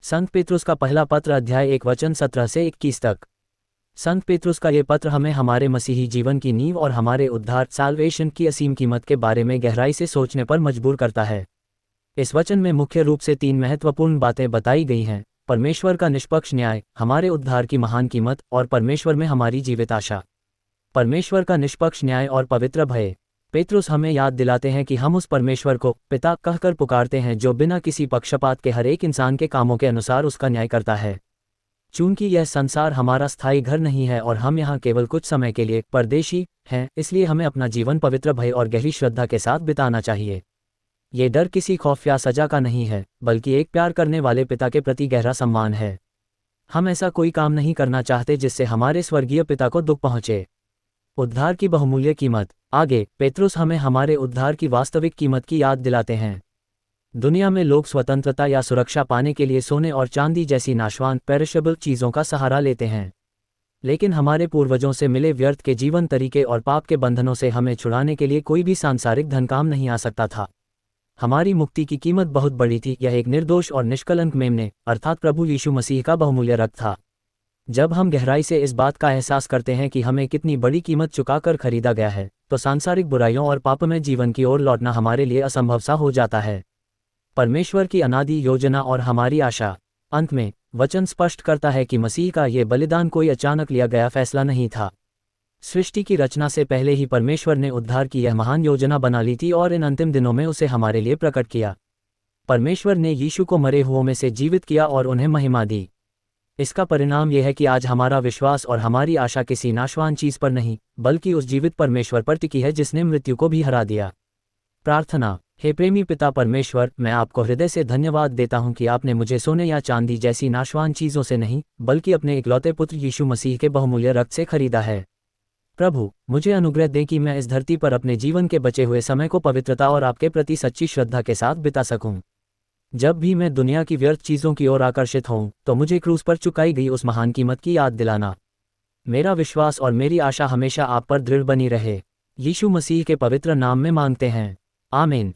संत पेत्रुस का पहला पत्र अध्याय 1 वचन 17 से 21 तक। संत पेत्रुस का ये पत्र हमें हमारे मसीही जीवन की नींव और हमारे उद्धार साल्वेशन की असीम कीमत के बारे में गहराई से सोचने पर मजबूर करता है। इस वचन में मुख्य रूप से 3 महत्वपूर्ण बातें बताई गई हैं: परमेश्वर का निष्पक्ष न्याय, हमारे उद्धार की महान कीमत और परमेश्वर में हमारी जीवित आशा। परमेश्वर का निष्पक्ष न्याय और पवित्र भय। पेत्रुस हमें याद दिलाते हैं कि हम उस परमेश्वर को पिता कहकर पुकारते हैं जो बिना किसी पक्षपात के हर एक इंसान के कामों के अनुसार उसका न्याय करता है। चूंकि यह संसार हमारा स्थायी घर नहीं है और हम यहाँ केवल कुछ समय के लिए परदेशी हैं, इसलिए हमें अपना जीवन पवित्र भय और गहरी श्रद्धा के साथ बिताना चाहिए। ये डर किसी खौफ या सजा का नहीं है, बल्कि एक प्यार करने वाले पिता के प्रति गहरा सम्मान है। हम ऐसा कोई काम नहीं करना चाहते जिससे हमारे स्वर्गीय पिता को दुख पहुँचे। उद्धार की बहुमूल्य कीमत। आगे पेत्रुस हमें हमारे उद्धार की वास्तविक कीमत की याद दिलाते हैं। दुनिया में लोग स्वतंत्रता या सुरक्षा पाने के लिए सोने और चांदी जैसी नाशवान पेरिशेबल चीज़ों का सहारा लेते हैं, लेकिन हमारे पूर्वजों से मिले व्यर्थ के जीवन तरीके और पाप के बंधनों से हमें छुड़ाने के लिए कोई भी सांसारिक धन काम नहीं आ सकता था। हमारी मुक्ति की कीमत बहुत बड़ी थी। यह एक निर्दोष और निष्कलंक मेमने अर्थात प्रभु यीशु मसीह का बहुमूल्य रक्त था। जब हम गहराई से इस बात का एहसास करते हैं कि हमें कितनी बड़ी कीमत चुकाकर खरीदा गया है, तो सांसारिक बुराइयों और पापमय जीवन की ओर लौटना हमारे लिए असंभव सा हो जाता है। परमेश्वर की अनादि योजना और हमारी आशा। अंत में वचन स्पष्ट करता है कि मसीह का ये बलिदान कोई अचानक लिया गया फैसला नहीं था। सृष्टि की रचना से पहले ही परमेश्वर ने उद्धार की यह महान योजना बना ली थी और इन अंतिम दिनों में उसे हमारे लिए प्रकट किया। परमेश्वर ने यीशु को मरे हुओं में से जीवित किया और उन्हें महिमा दी। इसका परिणाम यह है कि आज हमारा विश्वास और हमारी आशा किसी नाशवान चीज पर नहीं, बल्कि उस जीवित परमेश्वर पर टिकी है जिसने मृत्यु को भी हरा दिया। प्रार्थना। हे प्रेमी पिता परमेश्वर, मैं आपको हृदय से धन्यवाद देता हूं कि आपने मुझे सोने या चांदी जैसी नाशवान चीजों से नहीं, बल्कि अपने इकलौते पुत्र यीशु मसीह के बहुमूल्य रक्त से खरीदा है। प्रभु, मुझे अनुग्रह दें कि मैं इस धरती पर अपने जीवन के बचे हुए समय को पवित्रता और आपके प्रति सच्ची श्रद्धा के साथ बिता सकूं। जब भी मैं दुनिया की व्यर्थ चीज़ों की ओर आकर्षित होऊं, तो मुझे क्रूस पर चुकाई गई उस महान कीमत की याद दिलाना। मेरा विश्वास और मेरी आशा हमेशा आप पर दृढ़ बनी रहे। यीशु मसीह के पवित्र नाम में मांगते हैं, आमीन।